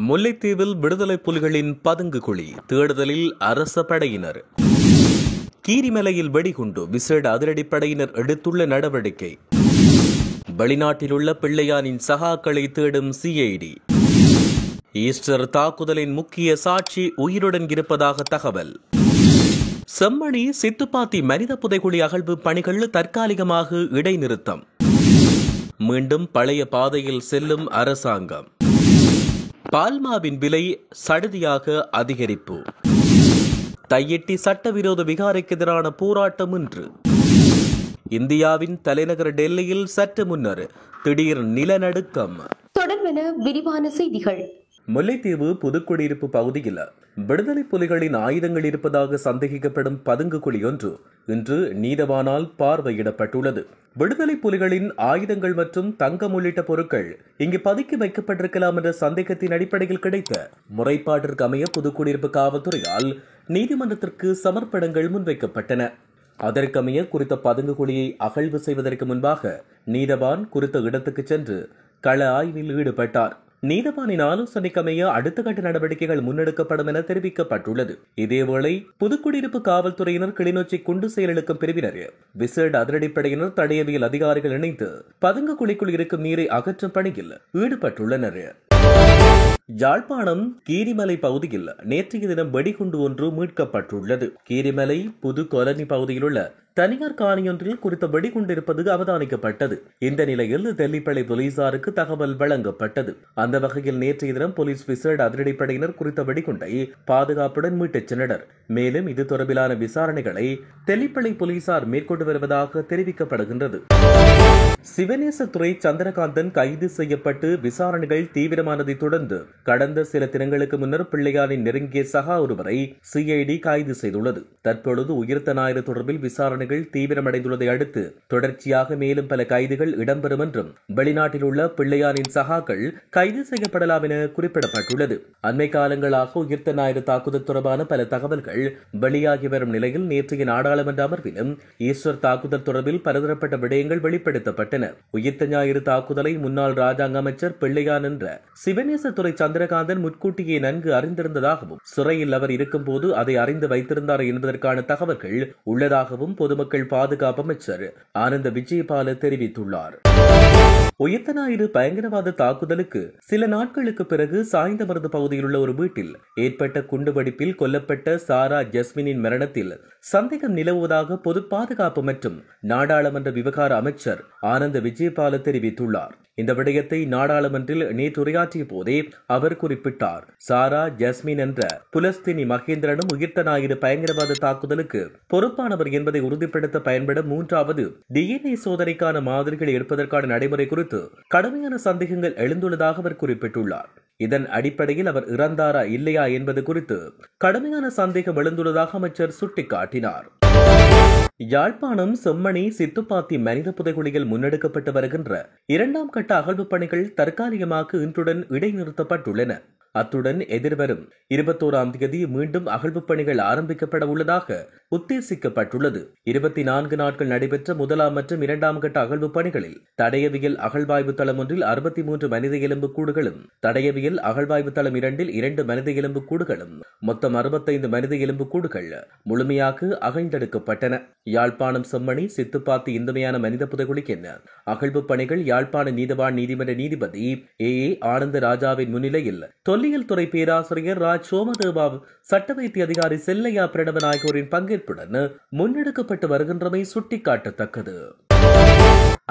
முல்லைத்தீவில் விடுதலை புலிகளின் பதுங்கு குழி தேடுதலில் அரச படையினர். கீரிமலையில் வெடிகுண்டு விசேட அதிரடிப்படையினர் எடுத்துள்ள நடவடிக்கை. வெளிநாட்டிலுள்ள பிள்ளையானின் சகாக்களை தேடும் சிஐடி. ஈஸ்டர் தாக்குதலின் முக்கிய சாட்சி உயிருடன் இருப்பதாக தகவல். செம்மணி சித்துப்பாத்தி மனித புதைகுழி அகழ்வு பணிகள் தற்காலிகமாக இடைநிறுத்தம். மீண்டும் பழைய பாதையில் செல்லும் அரசாங்கம். பால்மாவின் விலை சடுதியாக அதிகரிப்பு. தையிட்டி சட்டவிரோத விகாரைக்கு எதிரான போராட்டம் இன்று. இந்தியாவின் தலைநகர் டெல்லியில் சற்று முன்னர் திடீர் நிலநடுக்கம். தொடர்பென விரிவான செய்திகள். முல்லைத்தீவு புதுக்குடியிருப்பு பகுதியில் விடுதலை புலிகளின் ஆயுதங்கள் இருப்பதாக சந்தேகிக்கப்படும் பதுங்கு குழி ஒன்று இன்று நீதவானால் பார்வையிடப்பட்டுள்ளது. விடுதலை புலிகளின் ஆயுதங்கள் மற்றும் தங்கம் உள்ளிட்ட பொருட்கள் இங்கு பதுக்கி வைக்கப்பட்டிருக்கலாம் என்ற சந்தேகத்தின் அடிப்படையில் கிடைத்த முறைப்பாட்டிற்கு அமைய புதுக்குடியிருப்பு காவல்துறையால் நீதிமன்றத்திற்கு சமர்ப்பணங்கள் முன்வைக்கப்பட்டன. அதற்கமைய குறித்த பதுங்கு குழியை அகழ்வு செய்வதற்கு முன்பாக நீதவான் குறித்த இடத்துக்கு சென்று கள ஆய்வில் ஈடுபட்டார். நீதவானின் ஆலோசனைக்கமைய அடுத்த கட்ட நடவடிக்கைகள் முன்னெடுக்கப்படும் என தெரிவிக்கப்பட்டுள்ளது. இதேவேளை புதுக்குடியிருப்பு காவல்துறையினர், கிளிநொச்சி குண்டு செயலிழக்கும் பிரிவினர், விசேட அதிரடிப்படையினர், தடயவியல் அதிகாரிகள் இணைந்து பதுங்கு குழிக்குள் இருக்கும் நீரை அகற்றும் பணியில் ஈடுபட்டுள்ளனர். யாழ்ப்பாணம் கீரிமலை பகுதியில் நேற்றைய தினம் வெடிகுண்டு ஒன்று மீட்கப்பட்டுள்ளது. கீரிமலை புது கொலனி பகுதியில் உள்ள தனியார் காணியொன்றில் குறித்த வெடிகுண்டு இருப்பது அவதானிக்கப்பட்டது. இந்த நிலையில் தெல்லிப்பளை போலீசாருக்கு தகவல் வழங்கப்பட்டது. அந்த வகையில் நேற்றைய தினம் போலீஸ் விசேட அதிரடிப்படையினர் குறித்த வெடிகுண்டை பாதுகாப்புடன் மீட்டுச் சென்றனர். மேலும் இது தொடர்பிலான விசாரணைகளை தெல்லிப்பளை போலீசார் மேற்கொண்டு வருவதாக தெரிவிக்கப்படுகின்றது. சிவநேசத்துறை சந்திரகாந்தன் கைது செய்யப்பட்டு விசாரணைகள் தீவிரமானதை தொடர்ந்து கடந்த சில தினங்களுக்கு முன்னர் பிள்ளையானின் நெருங்கிய சகா ஒருவரை சிஐடி கைது செய்துள்ளது. தற்பொழுது உயிர்த்த ஞாயிறு தொடர்பில் விசாரணைகள் தீவிரமடைந்துள்ளதை அடுத்து தொடர்ச்சியாக மேலும் பல கைதுகள் இடம்பெறும் என்றும் வெளிநாட்டில் உள்ள பிள்ளையானின் சகாக்கள் கைது செய்யப்படலாம் என குறிப்பிடப்பட்டுள்ளது. அண்மை காலங்களாக உயிர்த்த ஞாயிறு தாக்குதல் தொடர்பான பல தகவல்கள் வெளியாகி வரும் நிலையில் நேற்றைய நாடாளுமன்ற அமர்விலும் ஈஸ்டர் தாக்குதல் தொடர்பில் பலதரப்பட்ட விடயங்கள் வெளிப்படுத்தப்பட்டன. உயிர்த்த ஞாயிறு தாக்குதலை முன்னாள் ராஜாங்க அமைச்சர் பிள்ளையான் என்ற சிவநேசத்துறை சந்திரகாந்தன் முன்கூட்டியே நன்கு அறிந்திருந்ததாகவும் சிறையில் அவர் இருக்கும் போது அதை அறிந்து வைத்திருந்தார் என்பதற்கான தகவல்கள் உள்ளதாகவும் பொதுமக்கள் பாதுகாப்பு அமைச்சர் ஆனந்த விஜயபால தெரிவித்துள்ளார். உயிர்த்த ஞாயிறு பயங்கரவாத தாக்குதலுக்கு சில நாட்களுக்கு பிறகு சாய்ந்தமருது பகுதியில் உள்ள ஒரு வீட்டில் ஏற்பட்ட குண்டுவெடிப்பில் கொல்லப்பட்ட சாரா ஜஸ்மினின் மரணத்தில் சந்தேகம் நிலவுவதாக பொது பாதுகாப்பு மற்றும் நாடாளுமன்ற விவகார அமைச்சர் ஆனந்த விஜயபால தெரிவித்துள்ளார். இந்த விடயத்தை நாடாளுமன்றில் நேற்று உரையாற்றிய போதே அவர் குறிப்பிட்டார். சாரா ஜஸ்மின் என்ற புலஸ்தீனி மகேந்திரனும் உயிர்த்த ஞாயிறு பயங்கரவாத தாக்குதலுக்கு பொறுப்பானவர் என்பதை உறுதிப்படுத்த பயன்படும் 3வது DNA சோதனைக்கான மாதிரிகளை எடுப்பதற்கான நடைமுறை குறித்து கடுமையான சந்தேகங்கள் எழுந்துள்ளதாக அவர் குறிப்பிட்டுள்ளார். இதன் அடிப்படையில் அவர் இறந்தாரா இல்லையா என்பது குறித்து கடுமையான சந்தேகம் எழுந்துள்ளதாக அமைச்சர் சுட்டிக்காட்டினார். யாழ்ப்பாணம் செம்மணி சித்துப்பாத்தி மனித புதைகுழியில் முன்னெடுக்கப்பட்டு வருகின்ற 2ஆம் கட்ட அகழ்வு பணிகள் தற்காலிகமாக இன்றுடன் இடைநிறுத்தப்பட்டுள்ளன. அத்துடன் எதிர்வரும் 21ஆம் தேதி மீண்டும் அகழ்வு பணிகள் ஆரம்பிக்கப்பட உள்ளதாக உத்தேசிக்கப்பட்டுள்ளது. 24 நாட்கள் நடைபெற்ற 1ஆம் மற்றும் 2ஆம் கட்ட அகழ்வு பணிகளில் தடயவியல் அகழ்வாய்வு தளம் ஒன்றில் 63 மனித எலும்பு கூடுகளும், தடயவியல் அகழ்வாய்வு தளம் 2இல் 2 மனித எலும்பு கூடுகளும், மொத்தம் 65 மனித எலும்பு கூடுகள் முழுமையாக அகழ்ந்தெடுக்கப்பட்டன. யாழ்ப்பாணம் செம்மணி சித்துப்பாத்தி இந்துமையான மனித புதைகுழிக்கென அகழ்வு பணிகள் யாழ்ப்பாண நீதவான் நீதிமன்ற நீதிபதி ஏ ஆனந்த ராஜாவின் முன்னிலையில் தொல்லியல் துறை பேராசிரியர் ராஜ் சோமதேவா, சட்ட வைத்திய அதிகாரி செல்லையா பிரணவன் ஆகியோரின் பங்கேற்புடன் முன்னெடுக்கப்பட்டு வருகின்றமை சுட்டிக்காட்டத்தக்கது.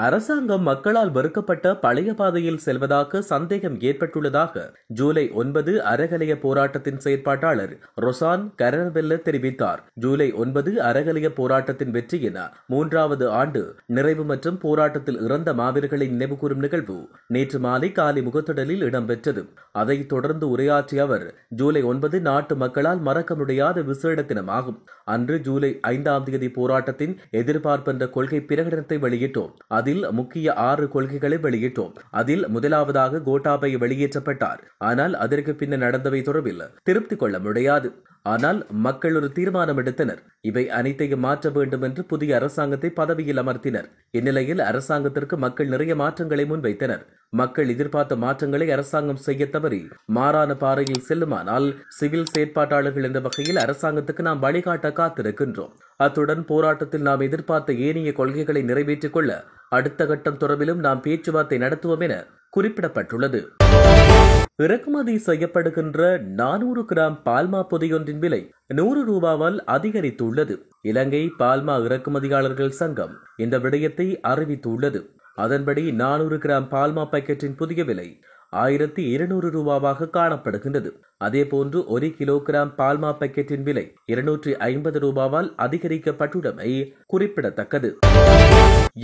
அரசாங்கம் மக்களால் வெறுக்கப்பட்ட பழைய பாதையில் செல்வதாக சந்தேகம் ஏற்பட்டுள்ளதாக ஜூலை 9 அறகலைய போராட்டத்தின் செயற்பாட்டாளர் ரொசான் கரனவெல்ல தெரிவித்தார். ஜூலை 9 அறகலைய போராட்டத்தின் வெற்றியின் 3வது ஆண்டு நிறைவு மற்றும் போராட்டத்தில் இறந்த மாவீரர்களை நினைவுகூரும் நிகழ்வு நேற்று மாலை காலை முகத்திடலில் இடம்பெற்றது. அதைத் தொடர்ந்து உரையாற்றிய அவர், ஜூலை 9 நாட்டு மக்களால் மறக்க முடியாத விசேட தினமாகும். அன்று ஜூலை 5ஆம் தேதி போராட்டத்தின் எதிர்பார்ப்பு என்ற கொள்கை பிரகடனத்தை வெளியிட்டோம். அதில் முக்கிய 6 கொள்கைகளை வெளியிட்டோம். அதில் முதலாவதாக கோட்டாபய வெளியேற்றப்பட்டார். ஆனால் அதற்கு பின்னர் நடந்தவை தொடர்பில் திருப்தி கொள்ள முடியாது. ஆனால் மக்கள் ஒரு தீர்மானம் எடுத்தனர். இவை அனைத்தையும் மாற்ற வேண்டும் என்று புதிய அரசாங்கத்தை பதவியில் அமர்த்தினர். இந்நிலையில் அரசாங்கத்திற்கு மக்கள் நிறைய மாற்றங்களை முன்வைத்தனர். மக்கள் எதிர்பார்த்த மாற்றங்களை அரசாங்கம் செய்ய தவறி மாறான பாதையில் செல்லுமானால் சிவில் செயற்பாட்டாளர்கள் என்ற வகையில் அரசாங்கத்துக்கு நாம் வழிகாட்ட காத்திருக்கின்றோம். அத்துடன் போராட்டத்தில் நாம் எதிர்பார்த்த ஏனைய கொள்கைகளை நிறைவேற்றிக் கொள்ள அடுத்த கட்டம் தொடர்பிலும் நாம் பேச்சுவார்த்தை நடத்துவோம் என குறிப்பிடப்பட்டுள்ளது. இறக்குமதி செய்யப்படுகின்ற 400 கிராம் பால்மா பொதியொன்றின் விலை 100 ரூபாவால் அதிகரித்துள்ளது. இலங்கை பால்மா இறக்குமதியாளர்கள் சங்கம் இந்த விடயத்தை அறிவித்துள்ளது. அதன்படி 400 கிராம் பால்மா பாக்கெட்டின் புதிய விலை 1200 ரூபாவாக காணப்படுகின்றது. அதேபோன்று 1 கிலோகிராம் பால்மா பாக்கெட்டின் விலை 250 ரூபாவால் அதிகரிக்கப்பட்டுள்ளமை குறிப்பிடத்தக்கது.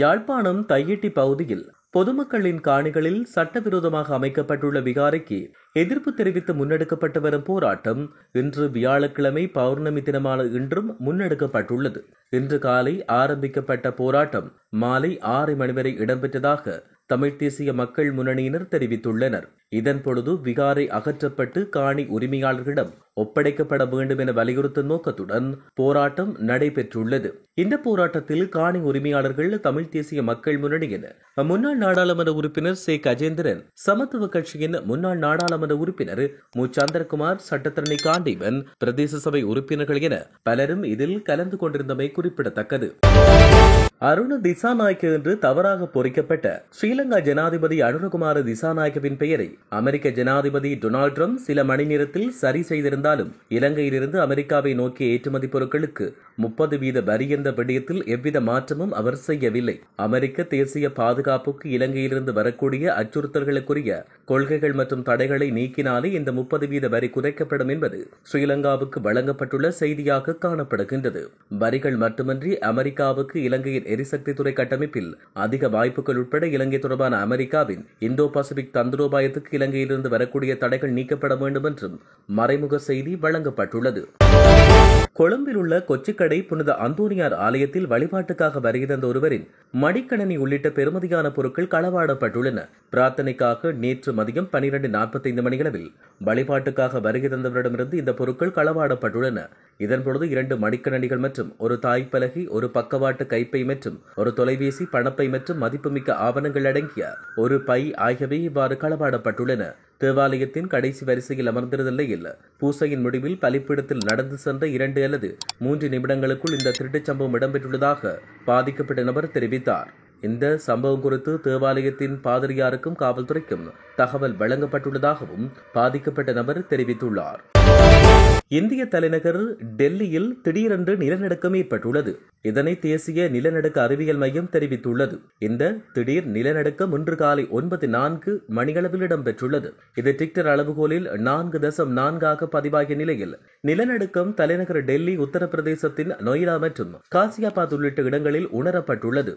யாழ்ப்பாணம் தையிட்டி பகுதியில் பொதுமக்களின் காணிகளில் சட்டவிரோதமாக அமைக்கப்பட்டுள்ள விகாரைக்கு எதிர்ப்பு தெரிவித்து முன்னெடுக்கப்பட்டு வரும் போராட்டம் இன்று வியாழக்கிழமை பௌர்ணமி தினமான இன்றும் முன்னெடுக்கப்பட்டுள்ளது. இன்று காலை ஆரம்பிக்கப்பட்ட போராட்டம் மாலை 6 மணி வரை இடம்பெற்றதாக தமிழ் தேசிய மக்கள் முன்னணியினர் தெரிவித்துள்ளனர். இதன் பொழுது விகாரை அகற்றப்பட்டு காணி உரிமையாளர்களிடம் ஒப்படைக்கப்பட வேண்டும் என வலியுறுத்தும் நோக்கத்துடன் போராட்டம் நடைபெற்றுள்ளது. இந்த போராட்டத்தில் காணி உரிமையாளர்கள் தமிழ் தேசிய மக்கள் முன்னணியின் முன்னாள் நாடாளுமன்ற உறுப்பினர் சே கஜேந்திரன், சமத்துவ கட்சியின் முன்னாள் நாடாளுமன்ற உறுப்பினர் மு சந்திரகுமார், சட்டத்தரணி காண்டீபன், பிரதேச சபை உறுப்பினர்கள் என பலரும் இதில் கலந்து கொண்டிருந்தமை குறிப்பிடத்தக்கது. அருண திசாநாயக்க என்று தவறாக பொறிக்கப்பட்ட ஸ்ரீலங்கா ஜனாதிபதி அனுரகுமார திசாநாயக்கவின் பெயரை அமெரிக்க ஜனாதிபதி டொனால்ட் ட்ரம்ப் சில மணி நேரத்தில் சரி செய்திருந்தாலும் இலங்கையிலிருந்து அமெரிக்காவை நோக்கிய ஏற்றுமதி பொருட்களுக்கு 30% வரி என்ற விடயத்தில் எவ்வித மாற்றமும் அவர் செய்யவில்லை. அமெரிக்க தேசிய பாதுகாப்புக்கு இலங்கையிலிருந்து வரக்கூடிய அச்சுறுத்தல்களுக்குரிய கொள்கைகள் மற்றும் தடைகளை நீக்கினாலே இந்த 30% வரி குறைக்கப்படும் என்பது ஸ்ரீலங்காவுக்கு வழங்கப்பட்டுள்ள செய்தியாக காணப்படுகின்றது. வரிகள் மட்டுமின்றி அமெரிக்காவுக்கு இலங்கையின் எரிசக்தி துறை கட்டமைப்பில் அதிக வாய்ப்புகள் உட்பட இலங்கை தொடர்பான அமெரிக்காவின் இந்தோ பசிபிக் தந்திரோபாயத்துக்கு இலங்கையிலிருந்து வரக்கூடிய தடைகள் நீக்கப்பட வேண்டும் என்றும் மறைமுக செய்தி வழங்கப்பட்டுள்ளது. கொழும்பில் உள்ள கொச்சிக்கடை புனித அந்தோனியார் ஆலயத்தில் வழிபாட்டுக்காக வருகை தந்த ஒருவரின் மடிக்கணனி உள்ளிட்ட பெருமதியான பொருட்கள் களவாடப்பட்டுள்ளன. பிரார்த்தனைக்காக நேற்று மதியம் 12:45 மணியளவில் வழிபாட்டுக்காக வருகை தந்தவரிடமிருந்து இந்த பொருட்கள் களவாடப்பட்டுள்ளன. இதன்பொழுது 2 மடிக்கணனிகள் மற்றும் ஒரு தாய்ப்பலகை, ஒரு பக்கவாட்டு கைப்பை மற்றும் ஒரு தொலைபேசி, பணப்பை மற்றும் மதிப்புமிக்க ஆவணங்கள் அடங்கிய ஒரு பை ஆகியவை இவ்வாறு களவாடப்பட்டுள்ளன. தேவாலயத்தின் கடைசி வரிசையில் அமர்ந்திருந்த நிலையில் பூசையின் முடிவில் பலிப்பீடத்தில் நடந்து சென்ற 2 அல்லது 3 நிமிடங்களுக்குள் இந்த திருட்டுச் சம்பவம் இடம்பெற்றுள்ளதாக பாதிக்கப்பட்ட நபர் தெரிவித்தார். இந்த சம்பவம் குறித்து தேவாலயத்தின் பாதிரியாருக்கும் காவல்துறைக்கும் தகவல் வழங்கப்பட்டுள்ளதாகவும் பாதிக்கப்பட்ட நபர் தெரிவித்துள்ளார். இந்திய தலைநகர் டெல்லியில் திடீரென்று நிலநடுக்கம் ஏற்பட்டுள்ளது. இதனை தேசிய நிலநடுக்க அறிவியல் மையம் தெரிவித்துள்ளது. இந்த திடீர் நிலநடுக்கம் இன்று காலை 9:04 மணியளவில் இடம்பெற்றுள்ளது. இது டிக்டர் அளவுகோலில் 4.4 பதிவாகிய நிலையில் நிலநடுக்கம் தலைநகர் டெல்லி, உத்தரப்பிரதேசத்தின் நொய்டா மற்றும் காசியாபாத் உள்ளிட்ட இடங்களில் உணரப்பட்டுள்ளது.